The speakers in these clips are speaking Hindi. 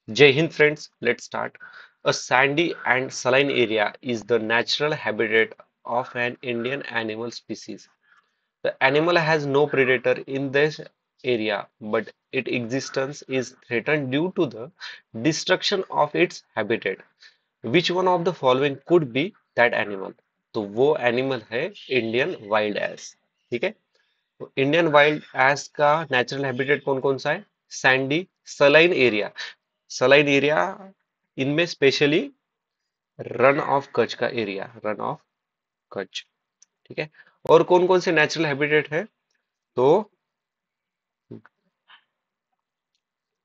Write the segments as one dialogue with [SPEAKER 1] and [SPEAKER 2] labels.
[SPEAKER 1] Jai Hind friends, let's start. A sandy and saline area is the natural habitat of an Indian animal species. The animal has no predator in this area, but its existence is threatened due to the destruction of its habitat. Which one of the following could be that animal? तो वो एनिमल है इंडियन वाइल्ड एस. ठीक है. तो इंडियन वाइल्ड एस का नेचुरल हैबिटेट कौन कौन सा है? Sandy, saline area. Saline area इनमें स्पेशली रन ऑफ कच्छ का एरिया, रन ऑफ कच्छ. ठीक है. और कौन कौन से नेचुरल हैबिटेट है? तो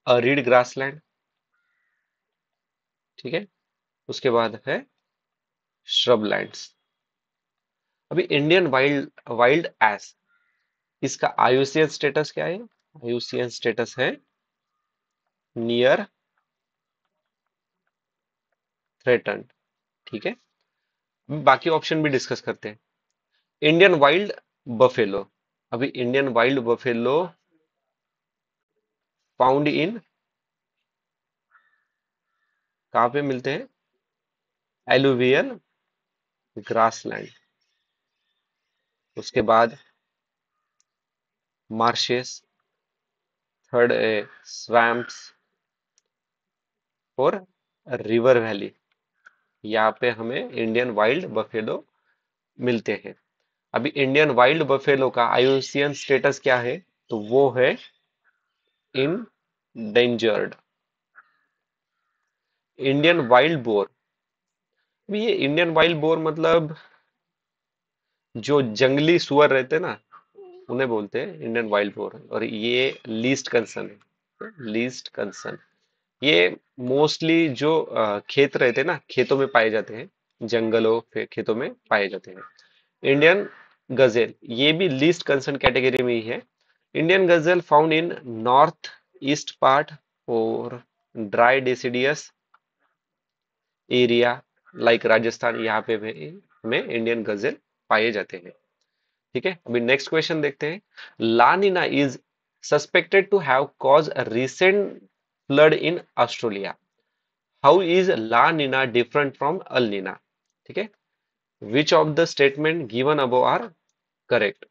[SPEAKER 1] रीड ग्रासलैंड. ठीक है. उसके बाद है श्रबलैंड्स. अभी इंडियन वाइल्ड वाइल्ड एस, इसका आईयूसीएन स्टेटस क्या है? आईयूसीएन स्टेटस है नियर थ्रेटन्ड. ठीक है. बाकी ऑप्शन भी डिस्कस करते हैं. Indian wild buffalo. अभी Indian wild buffalo found in, कहाँ पे मिलते हैं? Alluvial grassland. उसके बाद मार्शेस, थर्ड स्वैम्प्स और रिवर वैली. यहाँ पे हमें इंडियन वाइल्ड बफेलो मिलते हैं. अभी इंडियन वाइल्ड बफेलो का आईयूसीएन स्टेटस क्या है? तो वो है इंडेंजर्ड. Indian wild boar. ये इंडियन वाइल्ड बोर मतलब जो जंगली सुअर रहते हैं ना, उन्हें बोलते हैं इंडियन वाइल्ड बोर. और ये लीस्ट कंसर्न है, लीस्ट कंसर्न. ये मोस्टली जो खेत रहते हैं ना, खेतों में पाए जाते हैं, जंगलों फिर खेतों में पाए जाते हैं. इंडियन गजेल, ये भी लीस्ट कंसर्न कैटेगरी में ही है. Indian gazelle found in north east part और dry deciduous area like Rajasthan. यहाँ पे भी हमें इंडियन गजेल पाए जाते हैं. ठीक है. अभी नेक्स्ट क्वेश्चन देखते हैं. La Nina is suspected to have cause a recent flood in Australia. How is La Nina different from El Nina? ठीक है. Which of the statement given above are correct?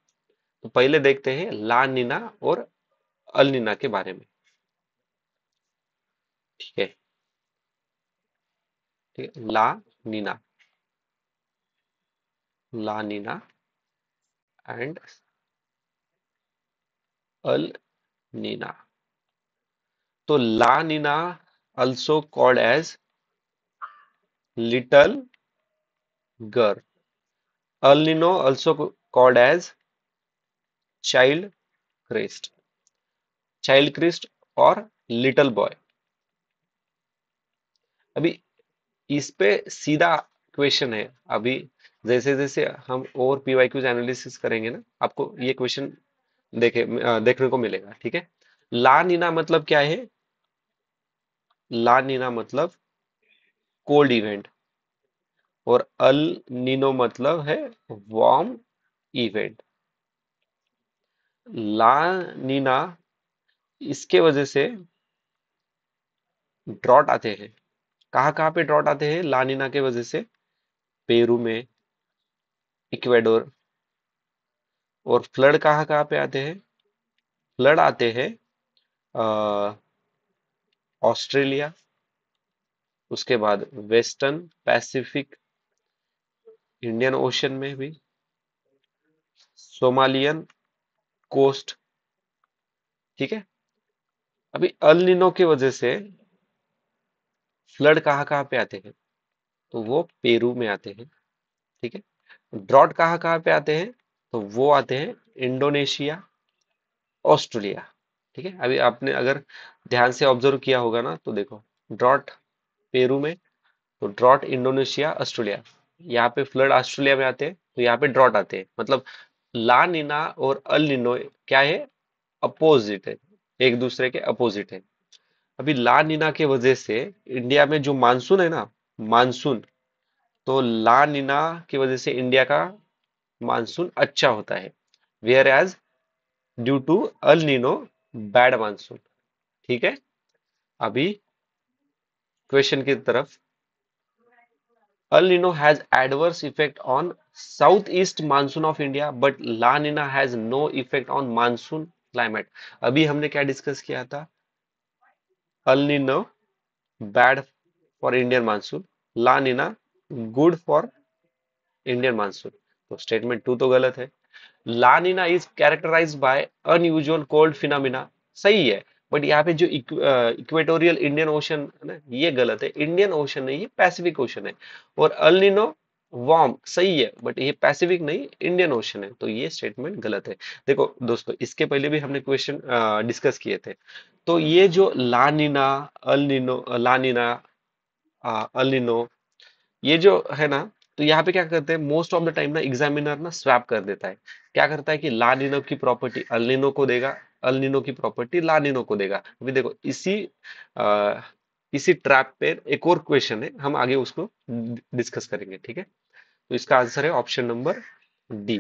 [SPEAKER 1] तो पहले देखते हैं ला नीना और अल नीना के बारे में. ठीक है. ठीक है. नीना, ला नीना एंड अल नीना. तो ला Neena also called as little girl. El Nino also called as child Christ, child Christ और लिटिल बॉय. अभी इस पे सीधा क्वेश्चन है. अभी जैसे जैसे हम और पीवाईक्यूज एनालिसिस करेंगे ना, आपको ये क्वेश्चन देखने को मिलेगा. ठीक है. ला नीना मतलब क्या है? ला नीना मतलब कोल्ड इवेंट. और अल नीनो मतलब है वार्म इवेंट. ला नीना, इसके वजह से ड्रॉट आते हैं. कहाँ कहाँ पे ड्रॉट आते हैं लानिना के वजह से? पेरू में, इक्वेडोर. और फ्लड कहाँ कहाँ पे आते हैं? फ्लड आते हैं अ, ऑस्ट्रेलिया, उसके बाद वेस्टर्न पैसिफिक, इंडियन ओशन में भी, सोमालियन कोस्ट. ठीक है. अभी अल नीनो की वजह से फ्लड कहाँ कहाँ पे आते हैं? तो वो पेरू में आते हैं. ठीक है. ड्रॉट कहाँ कहाँ पे आते हैं? तो वो आते हैं इंडोनेशिया, ऑस्ट्रेलिया. ठीक है. अभी आपने अगर ध्यान से ऑब्जर्व किया होगा ना, तो देखो, ड्रॉट पेरू में, तो ड्रॉट इंडोनेशिया, ऑस्ट्रेलिया. यहाँ पे फ्लड ऑस्ट्रेलिया में आते हैं, तो यहाँ पे ड्रॉट आते हैं. मतलब ला नीना और अल नीनो क्या है? अपोजिट है, एक दूसरे के अपोजिट है. अभी ला नीना के वजह से इंडिया में जो मानसून है ना, मानसून, तो ला नीना की वजह से इंडिया का मानसून अच्छा होता है. Whereas due to El Nino bad monsoon. ठीक है. अभी क्वेश्चन की तरफ। El Nino has adverse effect on southeast monsoon of India, but La Nina has no effect on monsoon climate. अभी हमने क्या डिस्कस किया था? El Nino bad for Indian monsoon, La Nina good for Indian monsoon. तो स्टेटमेंट टू तो गलत है। La Nina is characterised by unusual cold phenomena, सही है। बट यहाँ पे जो इक्वेटोरियल इंडियन ओशन है ना, ये गलत है। इंडियन ओशन नहीं, ये पैसिफिक ओशन है। और अल नीनो वार्म, सही है, बट ये पैसिफिक नहीं, इंडियन ओशन है, तो ये स्टेटमेंट गलत है। देखो दोस्तों, इसके पहले भी हमने क्वेश्चन डिस्कस किए थे। तो ये जो ला नीना, अल नीनो, ला नीना, अल नीनो, ये जो है ना, तो यहाँ पे क्या करते हैं, मोस्ट ऑफ द टाइम ना एग्जामिनर ना स्वैप कर देता है। क्या करता है कि ला निनो की प्रॉपर्टी अल निनो को देगा, अल निनो की प्रॉपर्टी ला निनो को देगा। अभी देखो आ, इसी ट्रैप पे एक और क्वेश्चन है, हम आगे उसको डिस्कस करेंगे, ठीक है। तो इसका आंसर है option number D.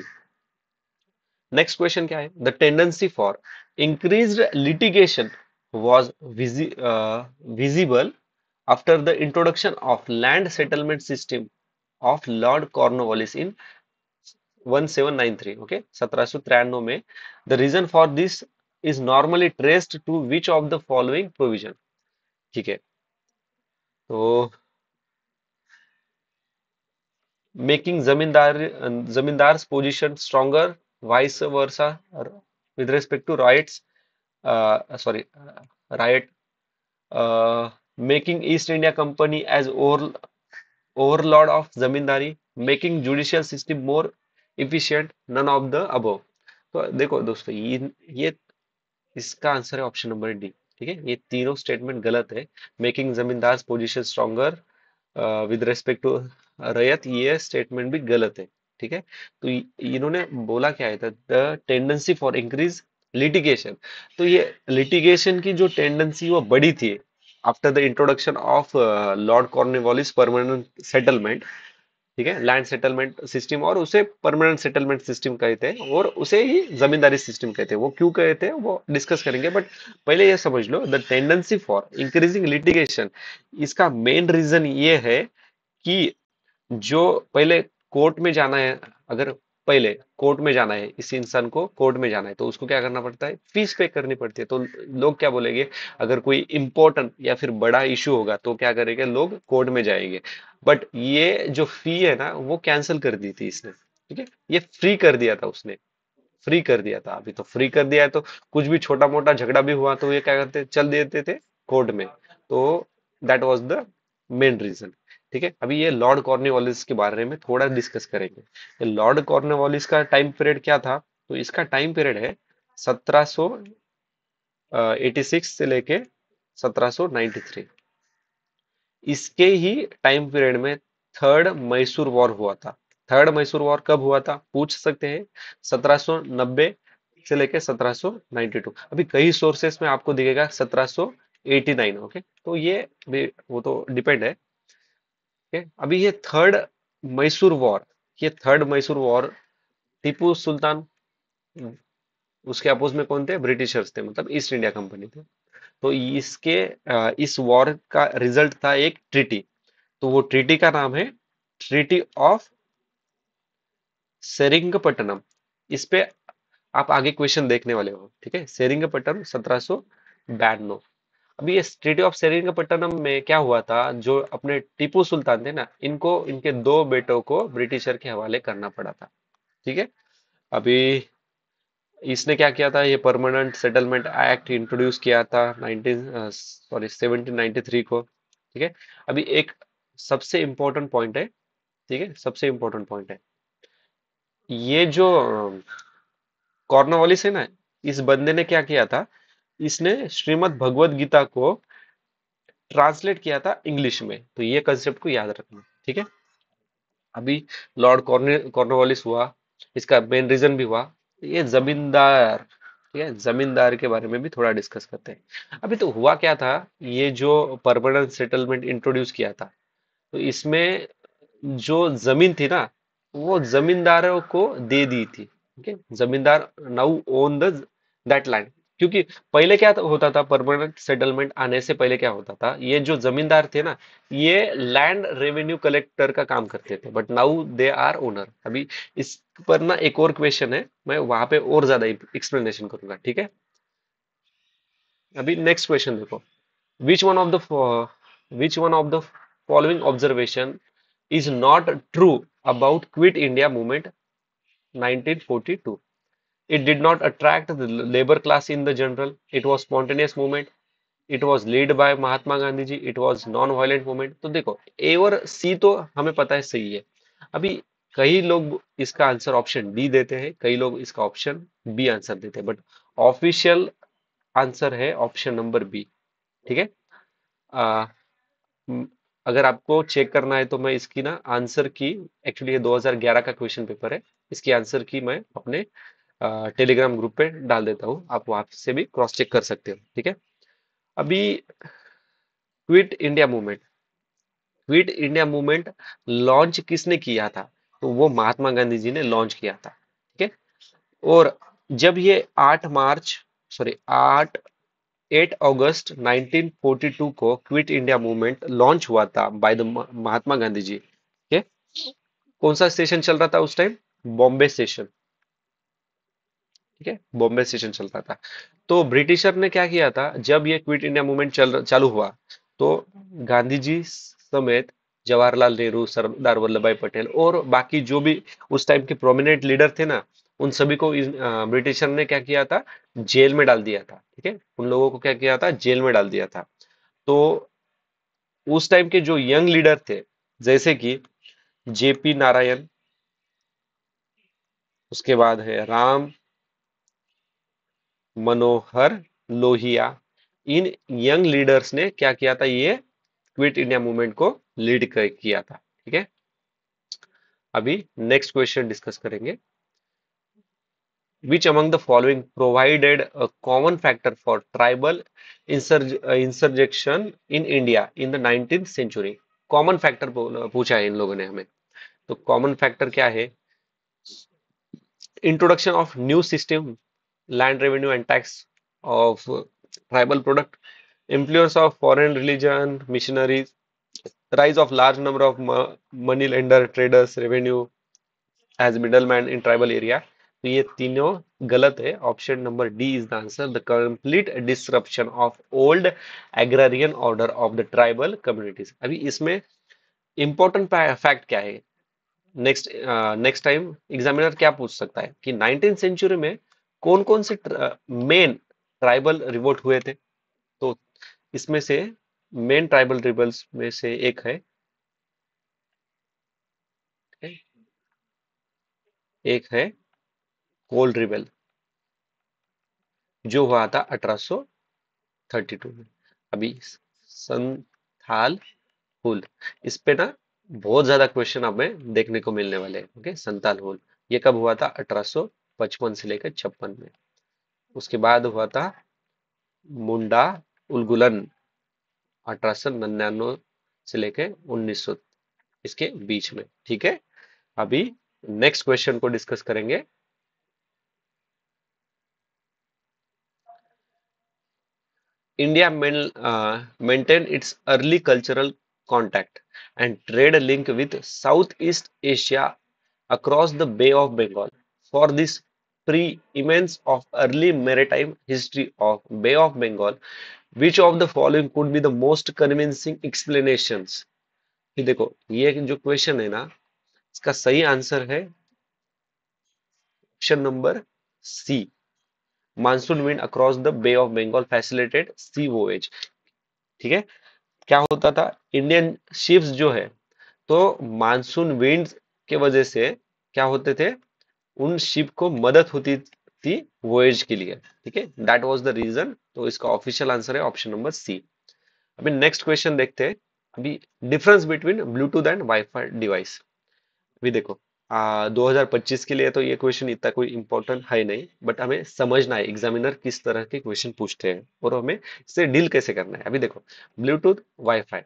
[SPEAKER 1] Next question क्या है? The tendency for increased litigation was visible after the introduction of land settlement system of Lord Cornwallis in 1793, okay, 1793 में। the reason for this is normally traced to which of the following provision, ठीक है। तो making जमींदार position stronger, vice versa with respect to rights, sorry, right, making East India Company as overlord of zamindari, making judicial system more efficient, none of the above. तो देखो दोस्तों, ये इसका आंसर है ऑप्शन नंबर डी, ठीक है। ये तीनों स्टेटमेंट गलत है। Making zamindar position stronger with respect to ryot, ये स्टेटमेंट भी गलत है, ठीक है। तो इन्होंने बोला क्या है, the tendency for increase litigation. तो ये लिटिगेशन की जो टेंडेंसी वो बड़ी थी after the introduction of Lord Cornwallis permanent settlement, ठीक है, लैंड सेटलमेंट सिस्टम, और उसे परमानेंट सेटलमेंट सिस्टम कहते हैं, और उसे ही जमींदारी सिस्टम कहते हैं। वो क्यों कहते हैं वो डिस्कस करेंगे, बट पहले ये समझ लो, the tendency for increasing litigation, इसका मेन रीजन ये है कि जो पहले कोर्ट में जाना है, अगर पहले कोर्ट में जाना है, इस इंसान को कोर्ट में जाना है, तो उसको क्या करना पड़ता है, फीस पे करनी पड़ती है। तो लोग क्या बोलेंगे, अगर कोई इंपॉर्टेंट या फिर बड़ा इशू होगा तो क्या करेंगे, लोग कोर्ट में जाएंगे। बट ये जो फी है ना, वो कैंसिल कर दी थी इसने, ठीक है। ये फ्री कर दिया था उसने, फ्री कर दिया था। अभी तो फ्री कर दिया है, तो कुछ भी छोटा मोटा झगड़ा भी हुआ तो ये क्या करते, चल देते थे कोर्ट में। तो that was the main reason, ठीक है। अभी ये लॉर्ड कॉर्नवालिस के बारे में थोड़ा डिस्कस करेंगे। ये लॉर्ड कॉर्नवालिस का टाइम पीरियड क्या था? तो इसका टाइम पीरियड है 1786 से लेके 1793। इसके ही टाइम पीरियड में थर्ड मैसूर वॉर हुआ था। थर्ड मैसूर वॉर कब हुआ था पूछ सकते हैं, 1790 से लेके 1792। अभी कई सोर्सेस में आपको दिखेगा 1789, ओके। तो ये वो तो डिपेंड है, ओके। अभी ये थर्ड मैसूर वॉर, ये थर्ड मैसूर वॉर, टीपू सुल्तान, उसके अपोज में कौन थे, ब्रिटिशर्स थे, मतलब ईस्ट इंडिया कंपनी थे। तो इस वॉर का रिजल्ट था एक ट्रीटी। तो वो ट्रीटी का नाम है ट्रीटी ऑफ सेरिंगपट्टनम। इस पे आप आगे क्वेश्चन देखने वाले हो, ठीक है। सेरिंगपट्टनम 1792। अभी ये ट्रीटी ऑफ सेरिंगपट्टनम में क्या हुआ था, जो अपने टीपू सुल्तान थे ना, इनको इनके दो बेटों को ब्रिटिशर के हवाले करना पड़ा था, ठीक है। अभी इसने क्या किया था, ये परमानेंट सेटलमेंट एक्ट इंट्रोड्यूस किया था 1793 को, ठीक है। अभी एक सबसे इंपॉर्टेंट पॉइंट है, ठीक है, सबसे इंपॉर्टेंट पॉइंट है, ये जो कॉर्नवालिस है ना, इस बंदे ने क्या किया था, इसने श्रीमद् भगवत गीता को ट्रांसलेट किया था इंग्लिश में। तो ये कंसेप्ट को याद रखना, ठीक है। अभी लॉर्ड कॉर्नवालिस हुआ, इसका मेन रीजन भी हुआ, ये जमींदार, ठीक है। जमींदार के बारे में भी थोड़ा डिस्कस करते हैं। अभी तो हुआ क्या था, ये जो परमानेंट सेटलमेंट इंट्रोड्यूस किया था, तो इसमें जो जमीन थी ना, वो जमींदारों को दे दी थी, ठीक है। जमींदार now own the that land. क्योंकि पहले क्या होता था, परमानेंट सेटलमेंट आने से पहले क्या होता था, ये जो जमींदार थे ना, ये लैंड रेवेन्यू कलेक्टर का काम करते थे, but now they are owner. अभी इस पर ना एक और क्वेश्चन है, मैं वहां पे और ज्यादा एक्सप्लेनेशन करूंगा, ठीक है। अभी नेक्स्ट क्वेश्चन देखो, which one of the which one of the following observation is not true about Quit India movement 1942. It did not attract the labor class in the general. It was spontaneous movement. It was led by Mahatma Gandhi ji. It was non-violent movement. तो देखो, ए और सी तो हमें पता है सही है। अभी कई लोग इसका आंसर ऑप्शन डी देते हैं, कई लोग इसका ऑप्शन बी आंसर देते हैं, बट ऑफिशियल आंसर है ऑप्शन नंबर बी, ठीक है। आ, म, अगर आपको चेक करना है तो मैं इसकी ना आंसर की, एक्चुअली ये 2011 का क्वेश्चन पेपर है, इसकी आंसर की मैं अपने टेलीग्राम ग्रुप पे डाल देता हूँ, आप वहां से भी क्रॉस चेक कर सकते हो, ठीक है। अभी quit India movement, quit India movement launch किसने किया था? तो वो महात्मा गांधी जी ने लॉन्च किया था, ठीक है। और जब ये 8 अगस्त 1942 को क्विट इंडिया मूवमेंट लॉन्च हुआ था बाय द महात्मा गांधी जी, ठीक है। कौन सा सेशन चल रहा था उस टाइम? बॉम्बे सेशन, ठीक है, बॉम्बे सेशन चल रहा था। तो ब्रिटिशर ने क्या किया था, जब ये क्विट इंडिया मूवमेंट चालू हुआ, तो गांधी जी समेत जवाहरलाल नेहरू, सरदार वल्लभ भाई पटेल और बाकी जो भी उस टाइम के प्रोमिनेंट लीडर थे ना, उन सभी को ब्रिटिशर ने क्या किया था, जेल में डाल दिया था, ठीक है। उन लोगों को क्या किया था, जेल में डाल दिया था। तो उस टाइम के जो यंग लीडर थे, जैसे कि जेपी नारायण, उसके बाद है राम मनोहर लोहिया, इन यंग लीडर्स ने क्या किया था, ये क्विट इंडिया मूवमेंट को लीड किया था, ठीक है। अभी नेक्स्ट क्वेश्चन डिस्कस करेंगे, which among the following provided a common factor for tribal insurrection in India in the 19th century? Common factor पूछा है इन लोगों ने हमें। तो कॉमन फैक्टर क्या है? Introduction of new system, land revenue and tax of tribal product, influence of foreign religion missionaries, rise of large number of money lender traders, revenue as middleman in tribal area। तो ये तीनों गलत है, option number D is the answer, the complete disruption of old agrarian order of the tribal communities. अभी इसमें इंपॉर्टेंट फैक्ट क्या है, नेक्स्ट नेक्स्ट टाइम एग्जामिनर क्या पूछ सकता है कि 19th सेंचुरी में कौन कौन से मेन ट्राइबल रिवोल्ट हुए थे? तो इसमें से मेन ट्राइबल रिबल्स में से एक है, एक है कोल रिबल, जो हुआ था 1832 में। अभी संथाल हुल, इस पे ना बहुत ज्यादा क्वेश्चन हमें देखने को मिलने वाले हैं, ओके। संथाल हुल ये कब हुआ था? 1855 से लेकर 56 में। उसके बाद हुआ था मुंडा उलगुलन, 1899 से लेकर 1900, इसके बीच में, ठीक है। अभी नेक्स्ट क्वेश्चन को डिस्कस करेंगे। India maintained its early cultural contact and trade link with Southeast Asia across the Bay of Bengal. For this pre-immense of early maritime history of Bay of Bengal, which of the following could be the most convincing explanations? ये देखो, ये जो क्वेश्चन है ना, इसका सही आंसर है option number C, monsoon wind across the Bay of Bengal facilitate sea voyage, ठीक है। क्या होता था, इंडियन शिप्स जो है, तो मानसून विंड्स के वजह से क्या होते थे, उन शिप को मदद होती थी वोएज के लिए, ठीक है। That was the reason. तो इसका ऑफिशियल आंसर है ऑप्शन नंबर सी। अभी नेक्स्ट क्वेश्चन देखते हैं। अभी difference between Bluetooth and WiFi device. अभी देखो, 2025 के लिए तो ये क्वेश्चन इतना कोई इंपॉर्टेंट है नहीं, बट हमें समझना है एग्जामिनर किस तरह के क्वेश्चन पूछते हैं और हमें इससे डील कैसे करना है। अभी देखो, ब्लूटूथ वाईफाई,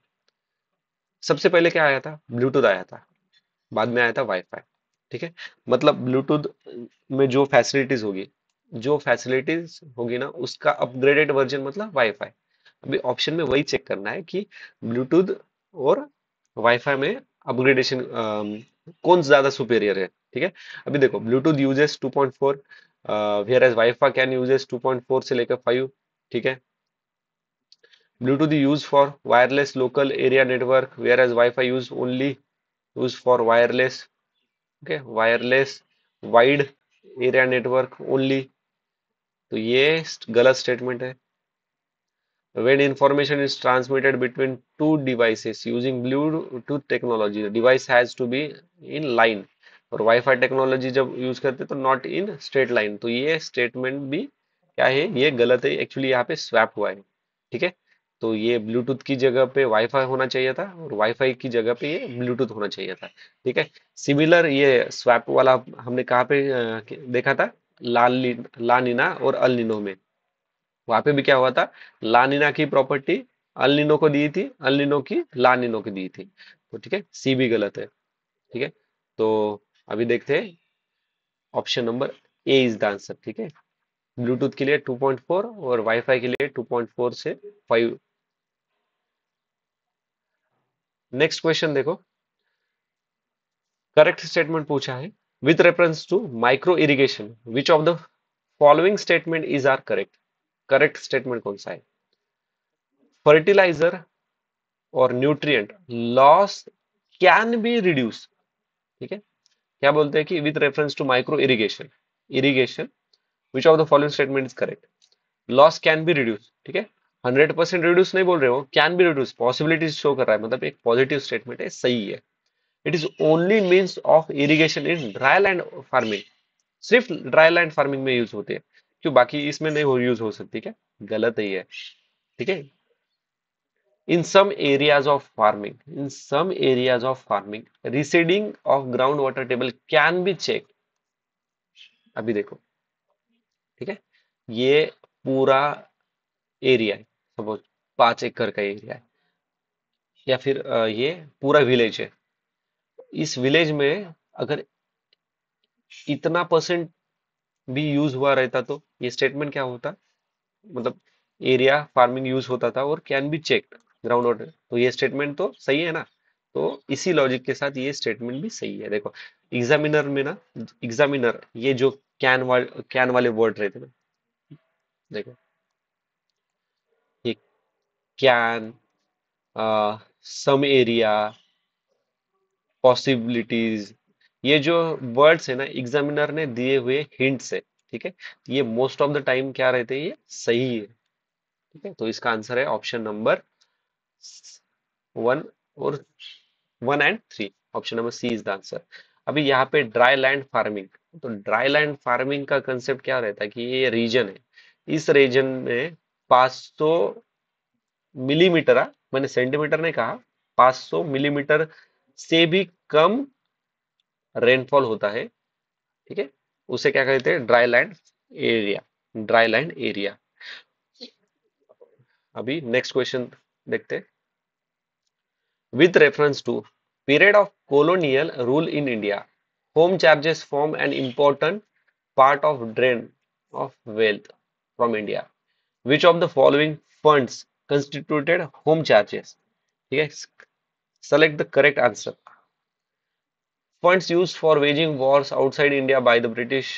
[SPEAKER 1] सबसे पहले क्या आया था? ब्लूटूथ आया था, बाद में आया था वाईफाई, ठीक है। मतलब ब्लूटूथ में जो फैसिलिटीज होगी, जो फैसिलिटीज होगी ना उसका अपग्रेडेड वर्जन मतलब वाईफाई। अभी ऑप्शन में वही चेक करना है कि ब्लूटूथ और वाईफाई में अपग्रेडेशन कौन ज्यादा सुपेरियर है। ठीक है, अभी देखो Bluetooth uses 2.4, whereas WiFi can uses 2.4 से लेकर 5। ठीक है, Bluetooth use for wireless local area network, whereas WiFi use only use for wireless, okay wireless wide area network only. तो ये गलत स्टेटमेंट है। When information is transmitted between two devices using Bluetooth technology, the device has to be in line। और वाईफाई टेक्नोलॉजी जब यूज करते हैं तो नॉट इन स्ट्रेट लाइन। तो ये स्टेटमेंट भी क्या है, ये गलत है। एक्चुअली यहाँ पे स्वैप हुआ है। ठीक है, तो ये ब्लूटूथ की जगह पे वाईफाई होना चाहिए था और वाईफाई की जगह पे ये ब्लूटूथ होना चाहिए था। ठीक है, सिमिलर ये स्वैप वाला हमने कहाँ पे देखा था, लानिना और अल नीनो में। वहां पे भी क्या हुआ था, लानिना की प्रॉपर्टी अल नीनो को दी थी, अल नीनो की ला नीनो को दी थी। तो ठीक है, सी भी गलत है। ठीक है, तो अभी देखते हैं option number A is the answer. ठीक है, ब्लूटूथ के लिए 2.4 और वाईफाई के लिए 2.4 से 5। नेक्स्ट क्वेश्चन देखो, करेक्ट स्टेटमेंट पूछा है, with reference to micro irrigation which of the following statement is are correct. Correct statement कौन सा है, फर्टिलाइजर और nutrient loss can be reduce. ठीक है, क्या बोलते हैं कि with reference to micro irrigation, irrigation which of the following statement is correct, loss can be reduce. ठीक है, 100% रिड्यूस नहीं बोल रहे हो, can be reduce, possibilities show कर रहा है, मतलब एक पॉजिटिव स्टेटमेंट है, सही है। It is only means of irrigation in dry land farming, सिर्फ ड्राई लैंड फार्मिंग में यूज होते हैं, क्यों बाकी इसमें नहीं हो यूज हो सकती क्या, गलत है ये। ठीक है, in some areas of farming, in some areas of farming receding of groundwater table can be checked। अभी देखो, ठीक है, ये पूरा एरिया है, सपोज 5 एकड़ का एरिया है, या फिर ये पूरा विलेज है। इस विलेज में अगर इतना परसेंट भी यूज हुआ रहता तो ये स्टेटमेंट क्या होता, मतलब एरिया फार्मिंग यूज होता था और can be checked ground water, तो ये स्टेटमेंट तो सही है ना। तो इसी लॉजिक के साथ ये स्टेटमेंट भी सही है। देखो एग्जामिनर में ना, एग्जामिनर ये जो कैन वाले वर्ड रहते ना, देखो ये कैन, सम एरिया, पॉसिबिलिटीज, ये जो वर्ड्स है ना एग्जामिनर ने दिए हुए हिंट से, ठीक है, ये मोस्ट ऑफ द टाइम क्या रहते हैं, ये सही है। ठीक है, तो इसका आंसर है ऑप्शन नंबर 1 और 1 and 3, option number C is the answer. अभी यहाँ पे ड्राई लैंड फार्मिंग, तो ड्राई लैंड फार्मिंग का कंसेप्ट क्या रहता है कि ये रीजन है, इस रीजन में 500 मिलीमीटर, मैंने सेंटीमीटर नहीं कहा, 500 मिलीमीटर से भी कम रेनफॉल होता है। ठीक है, उसे क्या कहते हैं, dry land area, dry land area. अभी नेक्स्ट क्वेश्चन देखते हैं, with reference to period of colonial rule in India, home charges form an important part of drain of wealth from India. Which of the following funds constituted home charges? ठीक है, select the correct answer. Funds used for waging wars outside India by the British.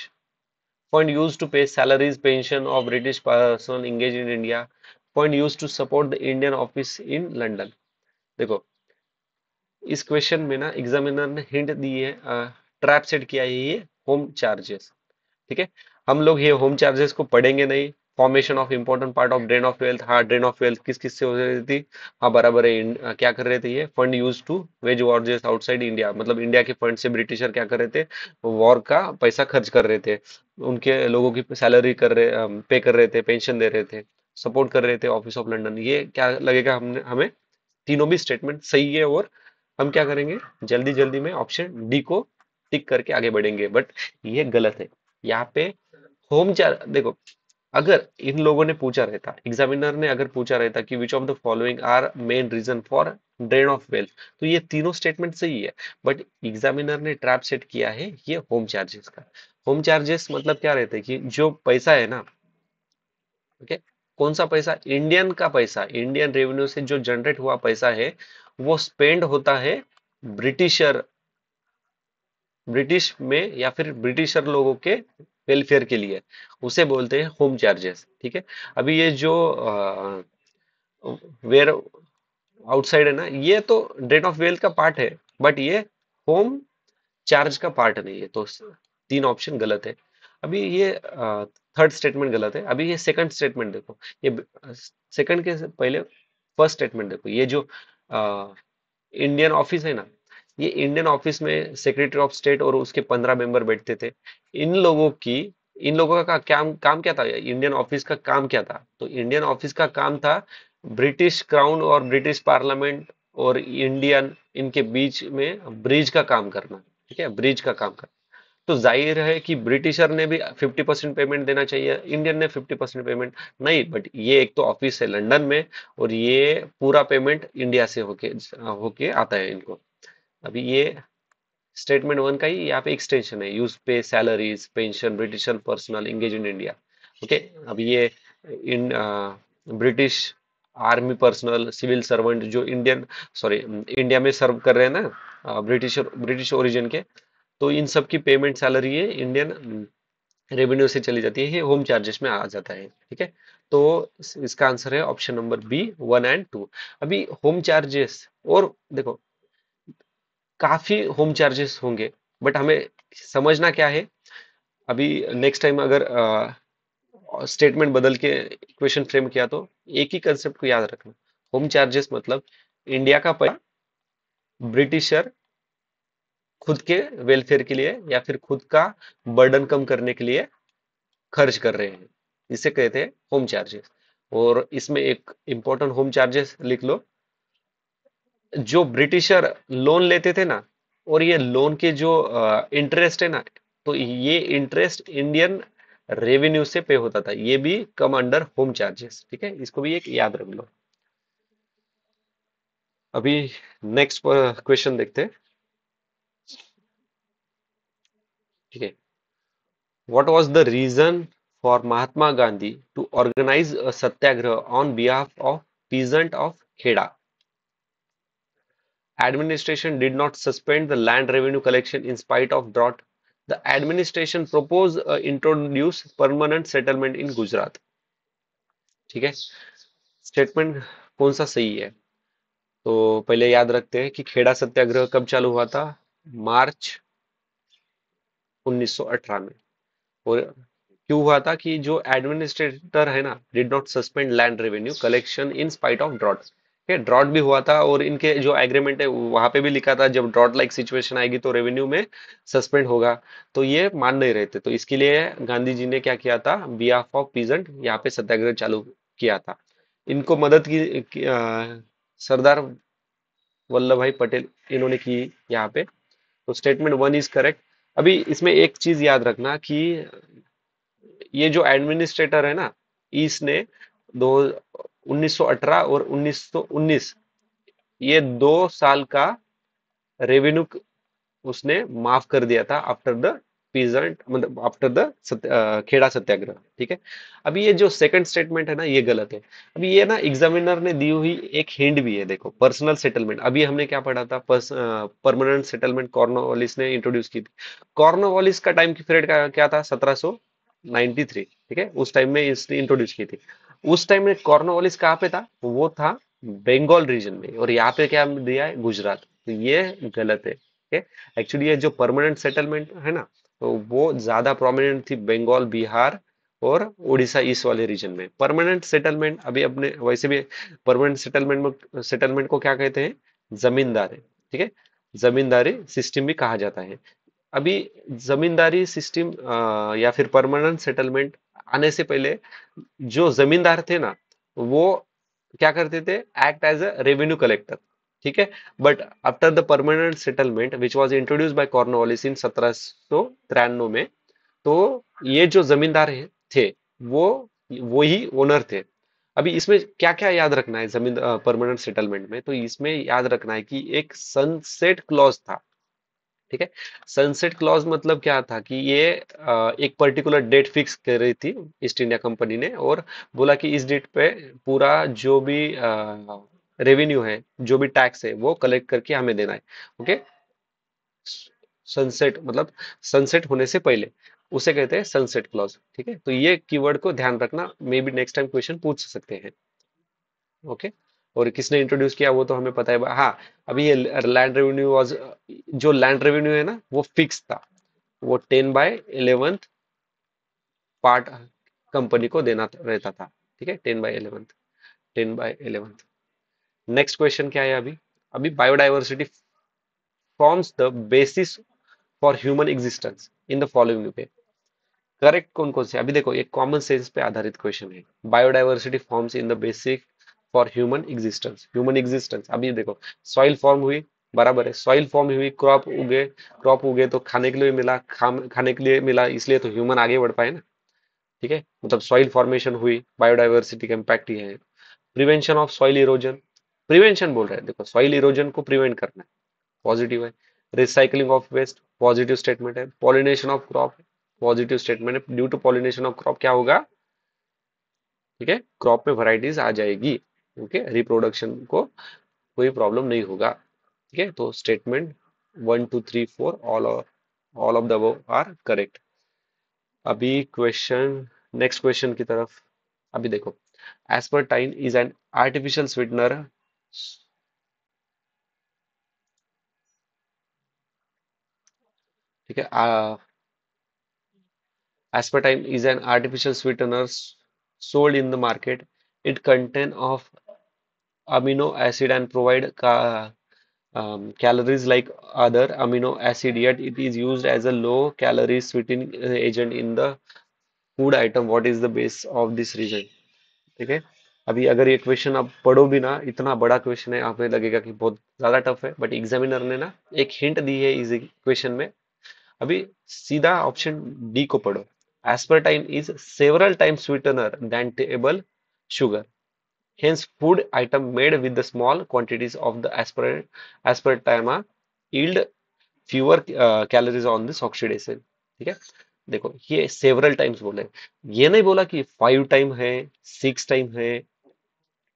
[SPEAKER 1] Fund used to pay salaries, pension of British person engaged in India. Fund used to support the Indian office in London. देखो इस क्वेश्चन में ना एग्जामिनर ने हिंट दी है, ट्रैप सेट किया है ये होम चार्जेस। ठीक है, हम लोग ये होम चार्जेस को पढ़ेंगे नहीं। Formation of important part of drain of wealth, हाँ ड्रेन ऑफ वेल्थ किस किस से हो रही थी, हाँ बराबर है। क्या कर रहे थे ये, fund use to wage wars outside India, मतलब इंडिया के फंड से ब्रिटिशर क्या कर रहे थे, वॉर का पैसा खर्च कर रहे थे, उनके लोगों की सैलरी कर रहे, पे कर रहे थे, पेंशन दे रहे थे, सपोर्ट कर रहे थे ऑफिस ऑफ लंदन। ये क्या लगेगा हमने, हमें तीनों भी स्टेटमेंट सही है, और हम क्या करेंगे, जल्दी जल्दी में ऑप्शन डी को टिक करके आगे बढ़ेंगे, बट ये गलत है। यहाँ पे होम चार देखो, अगर इन लोगों ने पूछा रहता, एग्जामिनर ने अगर पूछा रहता कि which of the following are main reason for drain of wealth, तो ये तीनों स्टेटमेंट सही है, बट एग्जामिनर ने ट्रैप सेट किया है ये होम चार्जेस का। होम चार्जेस मतलब क्या रहता है कि जो पैसा है ना, ओके, कौन सा पैसा, इंडियन का पैसा, इंडियन रेवेन्यू से जो जनरेट हुआ पैसा है, वो स्पेंड होता है ब्रिटिशर ब्रिटिश में या फिर ब्रिटिशर लोगों के वेलफेयर के लिए, उसे बोलते हैं होम चार्जेस। ठीक है। अभी ये जो वेयर आउटसाइड है ना, ये तो ड्रेन ऑफ वेल्थ का पार्ट है, बट ये होम चार्ज का पार्ट नहीं है, तो तीन ऑप्शन गलत है। अभी ये थर्ड स्टेटमेंट गलत है। अभी ये सेकंड स्टेटमेंट देखो, ये सेकंड के पहले फर्स्ट स्टेटमेंट देखो, ये जो इंडियन ऑफिस है ना, ये इंडियन ऑफिस में सेक्रेटरी ऑफ स्टेट और उसके 15 मेंबर बैठते थे। इन लोगों की इन लोगों का काम काम क्या था, इंडियन ऑफिस का काम क्या था, तो इंडियन ऑफिस का काम था ब्रिटिश क्राउन और ब्रिटिश पार्लियामेंट और इंडियन, इनके बीच में ब्रिज का काम करना। ठीक है, ब्रिज का काम करना। तो जाहिर है कि ब्रिटिशर ने भी 50% पेमेंट देना चाहिए, इंडियन ने 50% पेमेंट नहीं, बट ये एक तो ऑफिस है लंदन में, और ये पूरा पेमेंट इंडिया से होके होके आता है इनको। अभी ये स्टेटमेंट वन का ही यहाँ पे एक्सटेंशन है, use pay salaries pension British personnel engage in India. Okay. अभी ये in British army personnel civil servant जो इंडियन, सॉरी, इंडिया में सर्व कर रहे हैं ना, ब्रिटिश ब्रिटिश ओरिजिन के, तो इन सब की पेमेंट सैलरी है इंडियन रेवेन्यू से चली जाती है, ये होम चार्जेस में आ जाता है। ठीक है। तो इसका आंसर है ऑप्शन नंबर बी, 1 एंड 2। अभी होम चार्जेस, और देखो काफी होम चार्जेस होंगे, बट हमें समझना क्या है, अभी नेक्स्ट टाइम अगर स्टेटमेंट बदल के क्वेश्चन फ्रेम किया तो एक ही कंसेप्ट को याद रखना। होम चार्जेस मतलब इंडिया का पैसा ब्रिटिशर खुद के वेलफेयर के लिए या फिर खुद का बर्डन कम करने के लिए खर्च कर रहे हैं, इसे कहते हैं होम चार्जेस। और इसमें एक इंपॉर्टेंट होम चार्जेस लिख लो, जो ब्रिटिशर लोन लेते थे ना, और ये लोन के जो इंटरेस्ट है ना, तो ये इंटरेस्ट इंडियन रेवेन्यू से पे होता था, ये भी कम अंडर होम चार्जेस। ठीक है, इसको भी एक याद रख लो। अभी नेक्स्ट क्वेश्चन देखते हैं। ठीक है। What was the reason for Mahatma Gandhi to organise a satyagraha on behalf of peasant of Kheda? Administration did not suspend the land revenue collection in spite of drought. The administration proposed introduce permanent settlement in Gujarat. ठीक है। स्टेटमेंट कौन सा सही है, तो पहले याद रखते हैं कि खेड़ा सत्याग्रह कब चालू हुआ था, मार्च 1918 में। और क्यों हुआ था कि जो एडमिनिस्ट्रेटर है ना, did not suspend land revenue collection in spite of drought. Drought भी हुआ था, और इनके जो एग्रीमेंट है वहां पे भी लिखा था जब ड्रॉट लाइक सिचुएशन आएगी तो रेवेन्यू में सस्पेंड होगा, तो ये मान नहीं रहे थे, तो इसके लिए गांधी जी ने क्या किया था, बिहाफ ऑफ पीजेंट यहाँ पे सत्याग्रह चालू किया था। इनको मदद की सरदार वल्लभ भाई पटेल इन्होंने की यहाँ पे। तो स्टेटमेंट वन इज करेक्ट। अभी इसमें एक चीज याद रखना कि ये जो एडमिनिस्ट्रेटर है ना, इसने दो 1918 और 1919, ये 2 साल का रेवेन्यू उसने माफ कर दिया था आफ्टर द पीजेंट, मतलब आफ्टर द खेड़ा सत्याग्रह। ठीक है। अभी ये जो सेकंड स्टेटमेंट है ना, ये गलत है। अभी ये ना एग्जामिनर ने दी हुई एक हिंट भी है, देखो पर्सनल सेटलमेंट, अभी हमने क्या पढ़ा था, परमानेंट सेटलमेंट कॉर्नवालिस ने इंट्रोड्यूस की थी। कॉर्नवालिस का टाइम की पीरियड का क्या था, 1793। ठीक है, उस टाइम में इसने इंट्रोड्यूस की थी। उस टाइम में कॉर्नवालिस कहाँ पे था, वो था बंगाल रीजन में, और यहाँ पे क्या दिया है, गुजरात, तो ये गलत है। एक्चुअली ये जो परमानेंट सेटलमेंट है ना, तो वो ज्यादा प्रोमिनेंट थी बंगाल बिहार और उड़ीसा ईस्ट वाले रीजन में। परमानेंट सेटलमेंट अभी अपने वैसे भी परमानेंट सेटलमेंट में, सेटलमेंट को क्या कहते हैं, जमींदारी। ठीक है, जमींदारी सिस्टम भी कहा जाता है। अभी जमींदारी सिस्टम या फिर परमानेंट सेटलमेंट आने से पहले जो जमींदार थे ना, वो क्या करते थे, act as a revenue collector. ठीक है। But after the permanent settlement which was introduce by Cornwallis in 1793 में, तो ये जो जमींदार थे, वो वो ही ओनर थे। अभी इसमें क्या क्या याद रखना है, जमीन परमानेंट सेटलमेंट में, तो इसमें याद रखना है कि एक सनसेट क्लॉज था। ठीक है। सनसेट क्लॉज मतलब क्या था कि ये एक पर्टिकुलर डेट फिक्स कर रही थी ईस्ट इंडिया कंपनी ने, और बोला कि इस डेट पे पूरा जो भी रेवेन्यू है, जो भी टैक्स है, वो कलेक्ट करके हमें देना है। ओके। सनसेट मतलब सनसेट होने से पहले, उसे कहते हैं सनसेट क्लॉज। ठीक है, तो ये कीवर्ड को ध्यान रखना, may be next time question पूछ सकते हैं। ओके। और किसने इंट्रोड्यूस किया वो तो हमें पता है। हाँ, अभी ये लैंड रेवेन्यू वाज, जो लैंड रेवेन्यू है ना वो फिक्स था, वो 10/11 पार्ट कंपनी को देना रहता था। ठीक है, 10/11, 10/11। नेक्स्ट क्वेश्चन क्या है अभी? अभी biodiversity forms the basis for human existence in the following way. Correct कौन कौन से? अभी देखो, एक कॉमन सेंस पे आधारित क्वेश्चन है। Biodiversity forms in the basic for human existence, human existence. अभी देखो, सॉइल फॉर्म हुई, बराबर है, सॉइल फॉर्म हुई, क्रॉप उगे तो खाने के लिए मिला, खाने के लिए मिला, इसलिए तो ह्यूमन आगे बढ़ पाए ना। ठीक है, मतलब सॉइल फॉर्मेशन हुई, बायोडाइवर्सिटी का इम्पैक्ट ये है। Prevention of soil erosion, prevention बोल रहे हैं, देखो सॉइल इरोजन को प्रिवेंट करना है, पॉजिटिव है। Recycling of waste, positive statement है। Pollination of crop, positive statement है, due to pollination of crop क्या होगा? ठीक है, क्रॉप में वैरायटीज आ जाएगी। ओके, रिप्रोडक्शन को कोई प्रॉब्लम नहीं होगा। ठीक है, तो statement 1 2 3 4 all of the above are correct. अभी क्वेश्चन, नेक्स्ट क्वेश्चन की तरफ। अभी देखो, aspartame is an artificial sweetener. ठीक है, aspartame is an artificial sweetener sold in the market. It contain of amino acid and provide calories like other amino acid, yet it is used as a low calorie sweetening agent in the food item. What is the base of this reason? ठीक है, अभी अगर ये क्वेश्चन आप पढ़ो भी ना, इतना बड़ा क्वेश्चन है, आपको लगेगा कि बहुत ज्यादा टफ है, बट एग्जामिनर ने ना एक हिंट दी है इस क्वेश्चन में। अभी सीधा ऑप्शन डी को पढ़ो। Aspartame is several times sweetener than table sugar. Hence, food item made with the small quantities of the aspartame yield fewer calories on this oxidation. ठीक है, देखो ये सेवरल टाइम्स बोले, ये नहीं बोला कि 5 टाइम है, 6 टाइम है,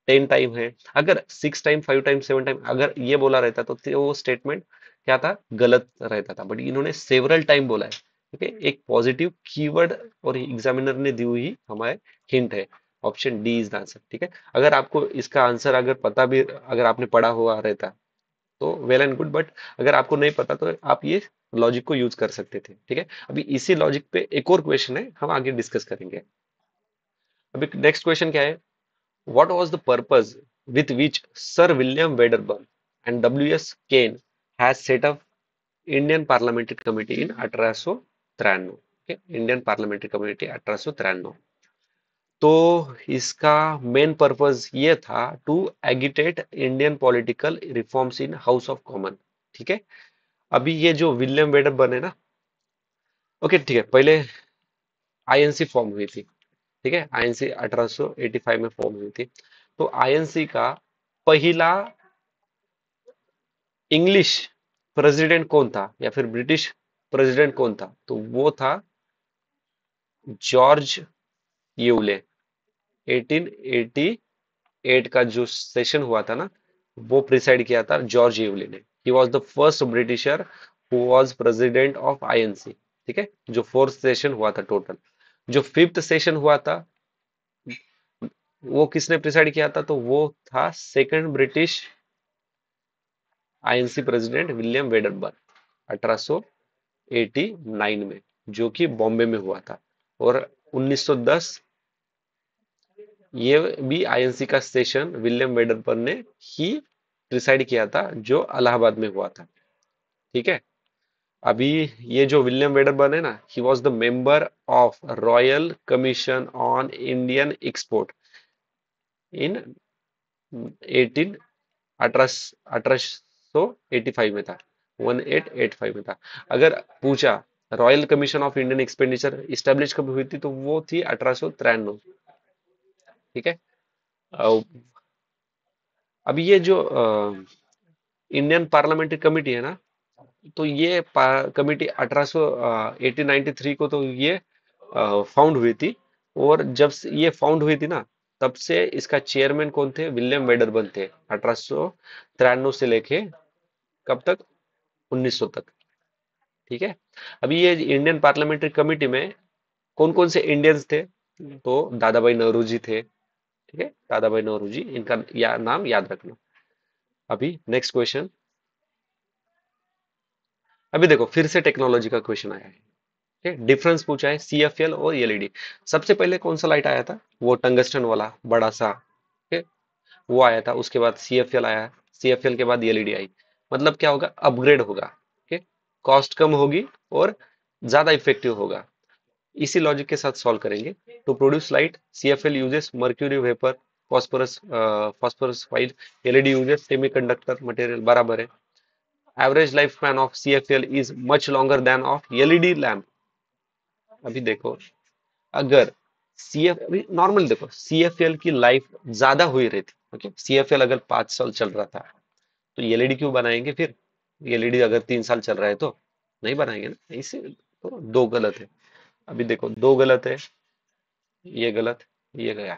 [SPEAKER 1] 10 टाइम है। अगर 6 टाइम, 5 टाइम, 7 टाइम अगर ये बोला रहता तो वो स्टेटमेंट क्या था? गलत रहता था, बट इन्होंने सेवरल टाइम बोला है। ठीक है, एक पॉजिटिव कीवर्ड और एग्जामिनर ने दी हुई हमारे हिंट है। Option D is the answer. ठीक है, अगर आपको इसका आंसर अगर पता भी, अगर आपने पढ़ा हुआ रहता तो वेल एंड गुड, बट अगर आपको नहीं पता तो आप ये लॉजिक को यूज कर सकते थे। ठीक है, अभी इसी लॉजिक पे एक और क्वेश्चन है, हम आगे डिस्कस करेंगे। अभी नेक्स्ट क्वेश्चन क्या है? What was the purpose with which Sir William Wedderburn and W.S. Kane has set up Indian Parliamentary Committee in 1893? Okay, Indian Parliamentary Committee 1893। तो इसका मेन पर्पस ये था to agitate Indian political reforms in House of Common. ठीक है, अभी ये जो विलियम वेडरबर्न है ना, ओके ठीक है, पहले आईएनसी फॉर्म हुई थी। ठीक है, आईएनसी 1885 में फॉर्म हुई थी। तो आईएनसी का पहला इंग्लिश प्रेसिडेंट कौन था, या फिर ब्रिटिश प्रेसिडेंट कौन था? तो वो था जॉर्ज यूले। 1888 का जो सेशन हुआ था ना, वो प्रिसाइड किया था जॉर्ज यूले ने। He was the first britisher who was president of INC. ठीक है, जो फोर्थ सेशन हुआ था टोटल। जो फिफ्थ सेशन हुआ था, वो किसने प्रिसाइड किया था? तो वो था second British INC president William Wedderburn, 1889 में, जो कि बॉम्बे में हुआ था। और 1910 ये भी आईएनसी का सेशन विलियम वेडरबर्न ने ही प्रिसाइड किया था, जो इलाहाबाद में हुआ था। ठीक है, अभी ये जो विलियम वेडरबर्न है ना, he was the member of royal commission on Indian export इन 18 1885 में था, 1885 में था। अगर पूछा royal commission of Indian expenditure establish कब हुई थी, तो वो थी 1893। ठीक है, अ, अभी ये जो इंडियन पार्लियामेंट्री कमिटी है ना, तो ये कमिटी 1893 को तो ये फाउंड हुई थी। और जब से ये फाउंड हुई थी ना, तब से इसका चेयरमैन कौन थे? विलियम वेडरबर्न थे, 1893 से लेके कब तक? 1900 तक। ठीक है। अभी ये इंडियन पार्लियामेंट्री कमेटी में कौन कौन से इंडियंस थे? तो दादा भाई नौरोजी थे। ठीक है, दादा भाई नौरोजी, इनका नाम याद रखना। अभी नेक्स्ट क्वेश्चन। अभी देखो फिर से टेक्नोलॉजी का क्वेश्चन आया है। ठीक है, डिफरेंस पूछा है सीएफएल और एलईडी। सबसे पहले कौन सा लाइट आया था? वो टंगस्टन वाला बड़ा सा। ठीक है, वो आया था। उसके बाद सीएफएल आया, सीएफएल के बाद एलईडी आई। मतलब क्या होगा? अपग्रेड होगा। ठीक है, कॉस्ट कम होगी और ज्यादा इफेक्टिव होगा। इसी लॉजिक के साथ सॉल्व करेंगे। To produce light, CFL uses mercury vapour, phosphorus while, LED uses semiconductor material. बराबर है। Average life span of CFL is much longer than of LED lamp. अभी देखो, अगर सीएफ अभी नॉर्मल देखो, सीएफएल की लाइफ ज्यादा हुई रहती। ओके, सीएफएल अगर 5 साल चल रहा था तो एलईडी क्यों बनाएंगे फिर? एलईडी अगर 3 साल चल रहा है तो नहीं बनाएंगे ना। इसे तो दो गलत है। अभी देखो, दो गलत है, ये गलत, ये गया।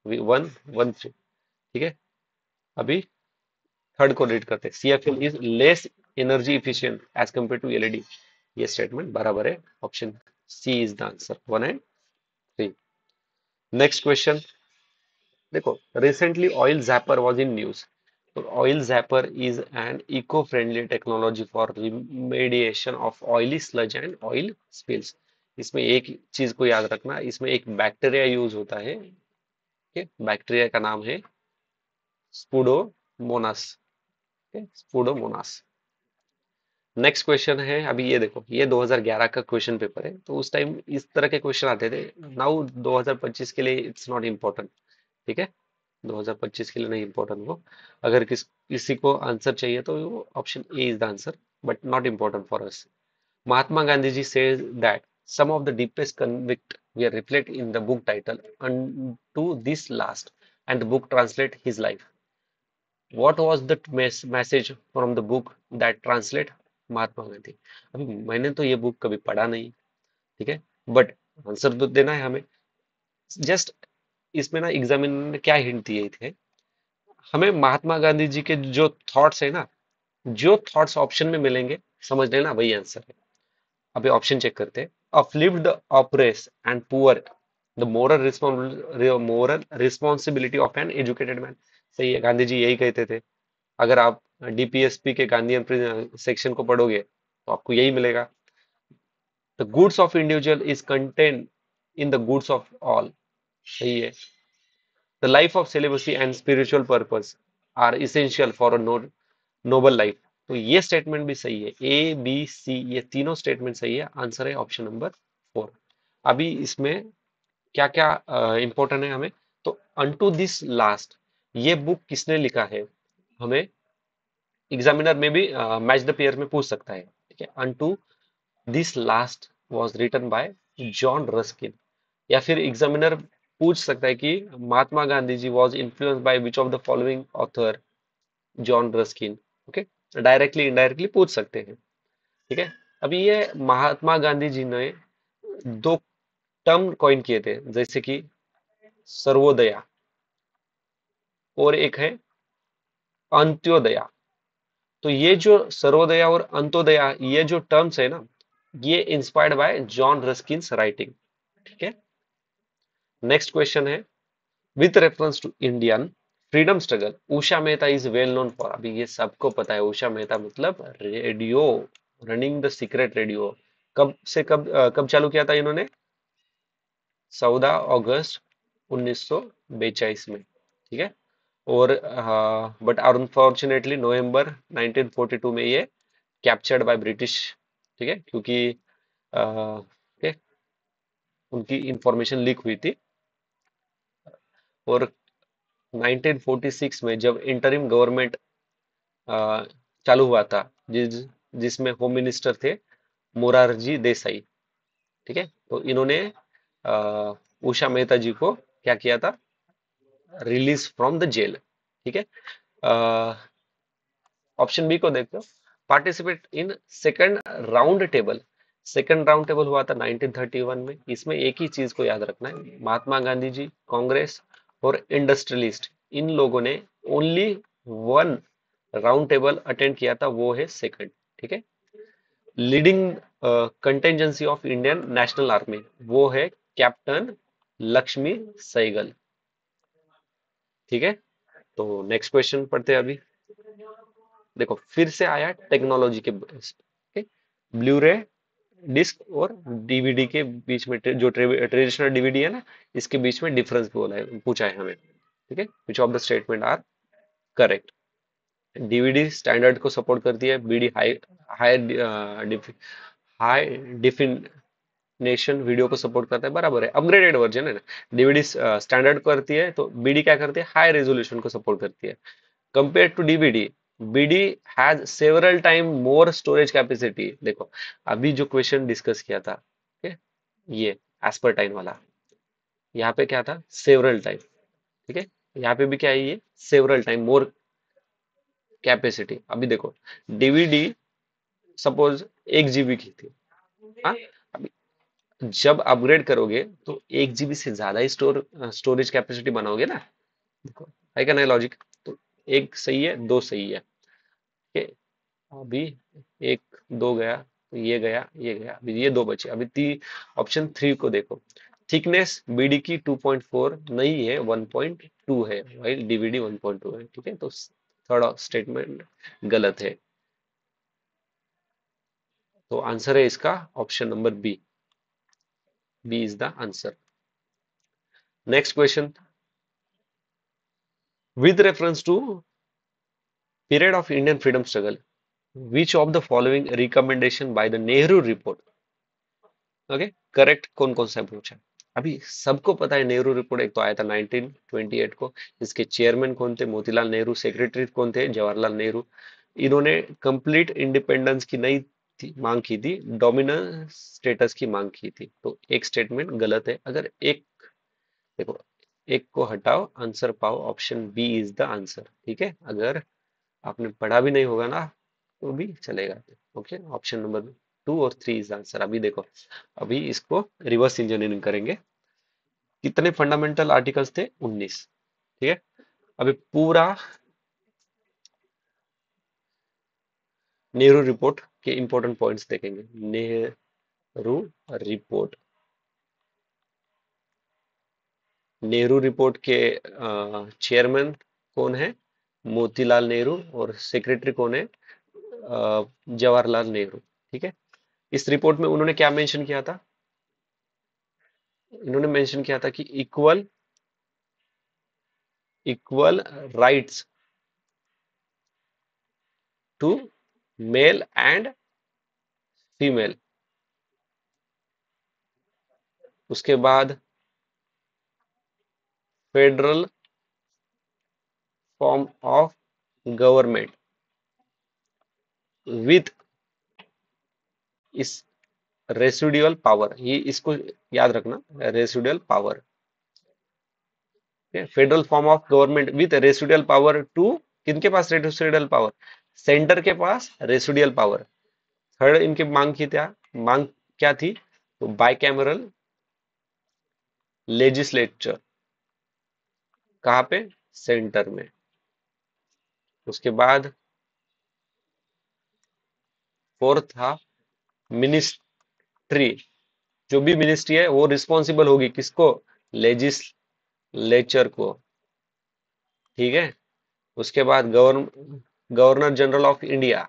[SPEAKER 1] अभी वन वन थ्री। ठीक है। अभी थर्ड को रीड करते हैं। CFL is less energy efficient as compare to LED. ये स्टेटमेंट बराबर है। Option C is the answer, 1 and 3। Next question. देखो, recently oil zapper was in news. तो oil zapper is an eco friendly technology for remediation of oily sludge and oil spills. इसमें एक चीज को याद रखना, इसमें एक बैक्टीरिया यूज होता है। ठीक है, बैक्टीरिया का नाम है स्पूडोमोनास। ठीक है, स्पूडोमोनास। नेक्स्ट क्वेश्चन है। अभी ये देखो, ये 2011 का क्वेश्चन पेपर है, तो उस टाइम इस तरह के क्वेश्चन आते थे। नाउ 2025 के लिए इट्स नॉट इम्पोर्टेंट। ठीक है, 2025 के लिए नहीं इंपॉर्टेंट वो। अगर किसी को आंसर चाहिए तो वो option A is the answer, but not important for us. Mahatma Gandhi ji says that some of the deepest convict were reflected in the book title unto this last, and the book translate his life. What was the message from the book that translate Mahatma Gandhi? अभी मैंने तो ये बुक कभी पढ़ा नहीं। ठीक है, बट आंसर तो देना है हमें। जस्ट इसमें ना एग्जामिनर ने क्या हिंट दिए थे हमें? महात्मा गांधी जी के जो थॉट्स है ना, जो थॉट्स ऑप्शन में मिलेंगे, समझ लेना वही आंसर है। अभी ऑप्शन चेक करते हैं। Uplift the oppress and poor, the moral responsibility of an educated man. सही है, गांधी जी यही कहते थे। अगर आप डीपीएसपी के गांधीयन सेक्शन को पढ़ोगे तो आपको यही मिलेगा। The goods of individual is contain in the goods of all. सही है। The life of celibacy and spiritual purpose are essential for a noble life. तो ये स्टेटमेंट भी सही है। ए बी सी ये तीनों स्टेटमेंट सही है। आंसर है ऑप्शन नंबर 4। अभी इसमें क्या क्या इंपॉर्टेंट है हमें? तो अनटू दिस लास्ट, ये बुक किसने लिखा है? हमें एग्जामिनर में भी मैच द पेयर में पूछ सकता है। ठीक है, unto this last was written by John Ruskin. या फिर एग्जामिनर पूछ सकता है कि Mahatma Gandhi ji was influenced by which of the following author? John Ruskin. Okay, directly indirectly पूछ सकते हैं। ठीक है। अभी ये महात्मा गांधी जी ने दो टर्म कॉइन किए थे, जैसे कि सर्वोदया और एक है अंत्योदया। तो ये जो सर्वोदया और अंत्योदया, ये जो टर्म्स है ना, ये inspired by John Ruskin's writing. ठीक है। नेक्स्ट क्वेश्चन है। With reference to Indian freedom struggle, Usha Mehta is well known for. अभी ये सबको पता है, उषा मेहता मतलब radio, running the secret radio. कब से कब चालू किया था इन्होंने? 14 अगस्त 1942 में। ठीक है। और बट अनफॉर्चुनेटली नवंबर 1942 में ये कैप्चर्ड बाय ब्रिटिश। ठीक है, क्योंकि ठीक है, उनकी इंफॉर्मेशन लीक हुई थी। और 1946 में जब इंटरिम गवर्नमेंट चालू हुआ था, जिसमें होम मिनिस्टर थे मोरारजी देसाई। ठीक है, तो इन्होंने उषा मेहता जी को क्या किया था? Release from the jail. ठीक है। ऑप्शन बी को देखो। Participate in second round table. Second round table हुआ था 1931 में। इसमें एक ही चीज को याद रखना है, महात्मा गांधी जी, कांग्रेस और इंडस्ट्रियलिस्ट, इन लोगों ने only one round table attend किया था, वो है सेकंड। ठीक है। Leading contingency of Indian national army, वो है कैप्टन लक्ष्मी सहगल। ठीक है। तो नेक्स्ट क्वेश्चन पढ़ते हैं अभी। देखो फिर से आया टेक्नोलॉजी के ब्लू रे डिस्क और डीवीडी के बीच में जो ट्रेडिशनल डीवीडी है ना, इसके बीच में डिफरेंस बोला है, पूछा है हमें। ठीक है। Which of the statement are correct. DVD standard को सपोर्ट करती है, BD high high high definition video को सपोर्ट करता है, बराबर है, अपग्रेडेड वर्जन है ना। डीवीडी स्टैंडर्ड करती है तो बीडी क्या करती है, हाई रेजोल्यूशन को सपोर्ट करती है। Compare to DVD, BD has several time more storage capacity. देखो अभी जो क्वेश्चन डिस्कस किया था, ठीक है, ये एस्पर्टाइन वाला, यहाँ पे क्या था, सेवरल टाइम। ठीक है। यहाँ पे भी क्या है, ये सेवरल टाइम मोर कैपेसिटी। अभी देखो डीवीडी सपोज 1 GB की थी, हाँ, अभी जब अपग्रेड करोगे तो 1 GB से ज्यादा ही स्टोरेज कैपेसिटी बनाओगे ना। देखो है क्या नया लॉजिक। तो एक सही है, दो सही है। ठीक है। अभी एक दो गया, तो ये गया, ये गया, अभी ये दो बचे। अभी ऑप्शन 3 को देखो। थिकनेस बीडी की 2.4 नहीं है, 1.2 है, वाइल डीवीडी 1.2 है। ठीक है। तो थर्ड स्टेटमेंट गलत है। तो आंसर है इसका option number B. B is the answer. Next question, with reference to period of Indian freedom struggle, which of the following recommendation by the Nehru report, okay, correct कौन कौन सा पूछा। अभी सबको पता है नेहरू रिपोर्ट एक तो आया था 1928 को। इसके चेयरमैन कौन थे, मोतीलाल नेहरू। सेक्रेटरी कौन थे, जवाहरलाल नेहरू। इन्होंने कंप्लीट इंडिपेंडेंस की नहीं मांग की थी, डोमिनेंस स्टेटस की मांग की थी। तो एक स्टेटमेंट गलत है। अगर एक, देखो एक को हटाओ आंसर पाओ, option B is the answer. ठीक है। अगर आपने पढ़ा भी नहीं होगा ना तो भी चलेगा। ओके, ऑप्शन नंबर 2 और 3 इज आंसर। अभी देखो, अभी इसको रिवर्स इंजीनियरिंग करेंगे। कितने फंडामेंटल आर्टिकल्स थे, 19। ठीक है। अभी पूरा नेहरू रिपोर्ट के इंपॉर्टेंट पॉइंट्स देखेंगे। नेहरू रिपोर्ट, नेहरू रिपोर्ट के चेयरमैन कौन है, मोतीलाल नेहरू। और सेक्रेटरी कौन है, जवाहरलाल नेहरू। ठीक है। इस रिपोर्ट में उन्होंने क्या मेंशन किया था, इन्होंने मेंशन किया था कि equal equal rights to male and female. उसके बाद federal form of government with इस रेसिडुअल पावर, ये इसको याद रखना, residual power. Federal form of government with residual power to, किनके पास रेसिडुअल पावर, सेंटर के पास रेसिडुअल पावर। थर्ड इनकी मांग क्या थी, तो बाइकैमरल लेजिस्लेचर, कहाँ पे, सेंटर में। उसके बाद फोर्थ था मिनिस्ट्री, जो भी मिनिस्ट्री है वो रिस्पॉन्सिबल होगी किसको, लेजिस्लेचर को। ठीक है। उसके बाद गवर्नर जनरल ऑफ इंडिया।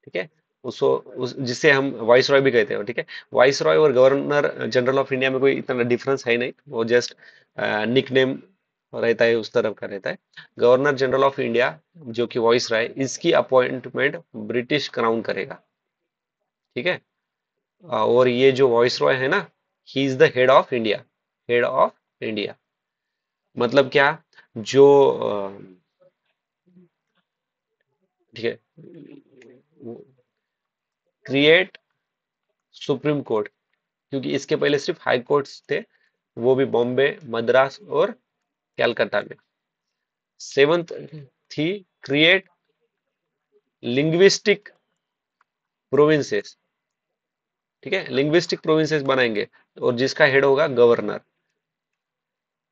[SPEAKER 1] ठीक है। जिसे हम वाइस रॉय भी कहते हैं। ठीक है। वाइस रॉय और गवर्नर जनरल ऑफ इंडिया में कोई इतना डिफरेंस है नहीं, वो जस्ट निकनेम रहता है, उस तरफ का रहता है। गवर्नर जनरल ऑफ इंडिया जो कि वॉइस रॉय, इसकी अपॉइंटमेंट ब्रिटिश क्राउन करेगा। ठीक है। और ये जो वॉइस रॉय है ना, he is the head of India. Head of India मतलब क्या, जो ठीक है, क्रिएट सुप्रीम कोर्ट, क्योंकि इसके पहले सिर्फ हाई कोर्ट्स थे, वो भी बॉम्बे, मद्रास और कैलकाटा में। सेवंथ थी क्रिएट लिंग्विस्टिक प्रोविंसेस, ठीक है, लिंग्विस्टिक प्रोविंसेस बनाएंगे और जिसका हेड होगा गवर्नर।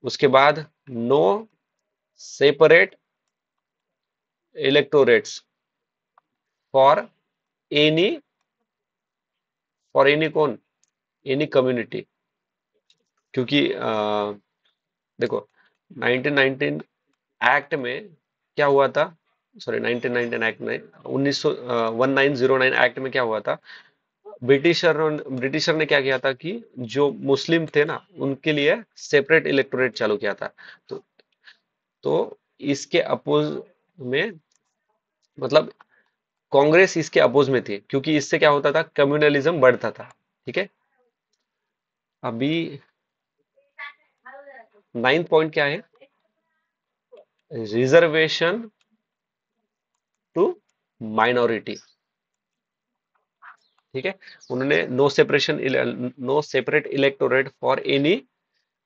[SPEAKER 1] उसके बाद no separate electorates for any, कौन, एनी कम्युनिटी। क्योंकि देखो 1919 एक्ट में क्या हुआ था, सॉरी 1919 एक्ट में 1909 एक्ट में क्या हुआ था, ब्रिटिशर ने क्या किया था कि जो मुस्लिम थे ना उनके लिए सेपरेट इलेक्टोरेट चालू किया था। तो तो इसके अपोज में, मतलब कांग्रेस इसके अपोज में थी, क्योंकि इससे क्या होता था, कम्युनलिज्म बढ़ता था। ठीक है, अभी 9th पॉइंट क्या है, रिजर्वेशन टू माइनॉरिटी। ठीक है, उन्होंने no separate electorate for any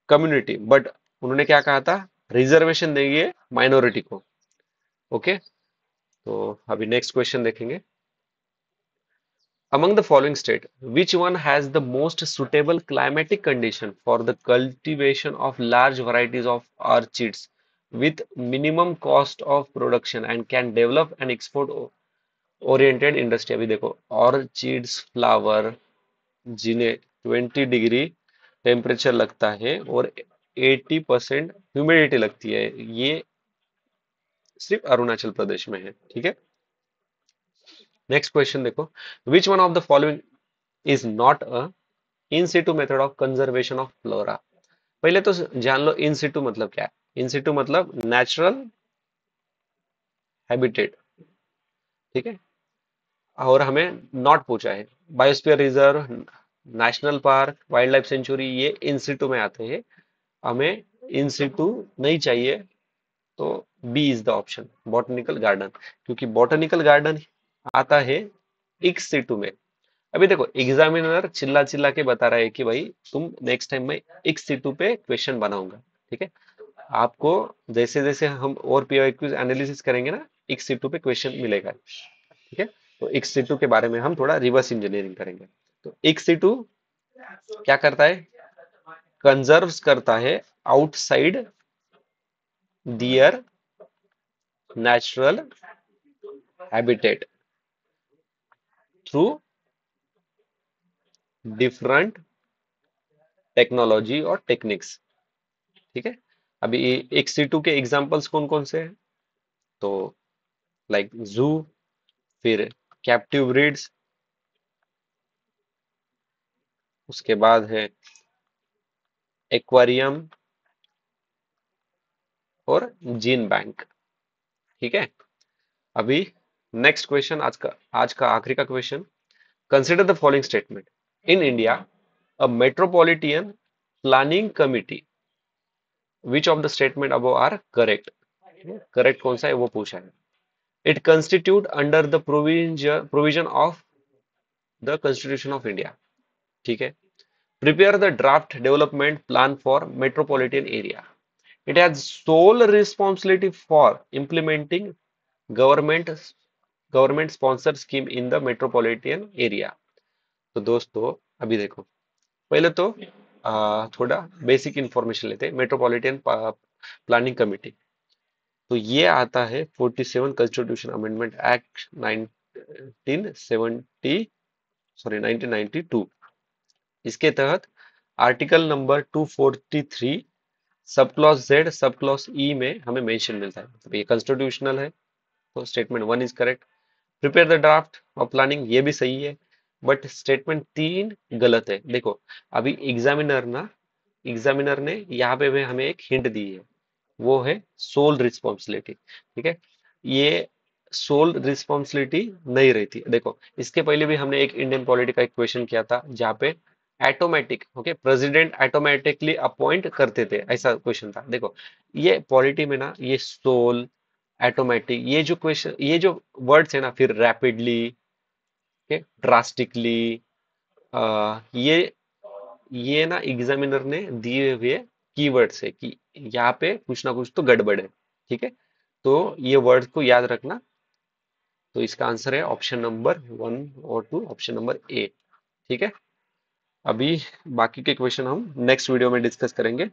[SPEAKER 1] community, but उन्होंने क्या कहा था, रिजर्वेशन देंगे माइनॉरिटी को। ओके, तो अभी नेक्स्ट क्वेश्चन देखेंगे। Among the following state, which one has the most suitable climatic condition for the cultivation of large varieties of orchids with minimum cost of production and can develop an export oriented industry? अभी देखो, ऑर्चिड्स फ्लावर जिन्हें 20 डिग्री टेम्परेचर लगता है और 80% ह्यूमिडिटी लगती है, ये सिर्फ अरुणाचल प्रदेश में है। ठीक है, नेक्स्ट क्वेश्चन देखो, which one of the following is not a in Situ method of conservation of flora. पहले तो जान लो इन सिटू मतलब क्या है। इन सिटू मतलब नेचुरल हैबिटेट। ठीक है, और हमें नॉट पूछा है, biosphere reserve, national park, wild life sanctuary, ये इन सिटू में आते हैं। हमें इन सिटू नहीं चाहिए, तो B is the option, botanical garden, क्योंकि बॉटनिकल गार्डन आता है इक्स सिटू में। अभी देखो एग्जामिनर चिल्ला चिल्ला के बता रहा है कि भाई तुम नेक्स्ट टाइम मैं इक्स सीटू पे क्वेश्चन बनाऊंगा। ठीक है, आपको जैसे जैसे हम और पीवाईक्यूज एनालिसिस करेंगे ना, इक्स सीटू पे क्वेश्चन मिलेगा। ठीक है, तो इक्स सीटू के बारे में हम थोड़ा रिवर्स इंजीनियरिंग करेंगे। तो इक्स सीटू क्या करता है, कंजर्व्स करता है outside their natural habitat through different technology और टेक्निक्स। ठीक है, अभी एक सीटू के एग्जांपल्स कौन कौन से हैं, तो लाइक जू, फिर कैप्टिव ब्रीड्स, उसके बाद है एक्वेरियम और जीन बैंक। ठीक है, अभी नेक्स्ट क्वेश्चन, आज का आखिरी का question. Consider the following statement, in India a metropolitan planning committee, which of the statement above are correct. Correct कौन सा है वो पूछा है। It constitute under the provision of the constitution of India. ठीक है, prepare the draft development plan for metropolitan area. It has sole responsibility for implementing government government sponsored scheme in the metropolitan area. तो दोस्तों अभी देखो, पहले तो थोड़ा बेसिक इंफॉर्मेशन लेते हैं। मेट्रोपॉलिटन प्लानिंग कमेटी, तो ये आता है 47 कॉन्स्टिट्यूशन अमेंडमेंट एक्ट 1970, सॉरी 1992। इसके तहत article number 243 sub clause Z sub clause ई में हमें मेंशन मिलता है, मतलब ये कॉन्स्टिट्यूशनल है। तो statement 1 is correct. Prepare the draft of planning, ये भी सही है, बट स्टेटमेंट 3 गलत है। देखो अभी एग्जामिनर ने यहाँ पे भी हमें एक हिंट दी है, वो है सोल रिस्पॉन्सिबिलिटी। ठीक है, ये सोल रिस्पॉन्सिबिलिटी नहीं रहती। देखो इसके पहले भी हमने एक इंडियन पॉलिटी का एक क्वेश्चन किया था, जहाँ पे automatic, okay, president automatically appoint करते थे, ऐसा क्वेश्चन था। देखो ये पॉलिटी में ना, ये सोल, ऑटोमेटिक, ये जो क्वेश्चन, ये जो वर्ड्स है ना, फिर रैपिडली, ओके, ड्रास्टिकली, ये ना एग्जामिनर ने दिए हुए कीवर्ड्स है कि यहाँ पे कुछ ना कुछ तो गड़बड़ है। ठीक है, तो ये वर्ड को याद रखना, तो इसका आंसर है ऑप्शन नंबर 1 और 2, ऑप्शन नंबर ए। ठीक है। अभी बाकी के क्वेश्चन हम नेक्स्ट वीडियो में डिस्कस करेंगे।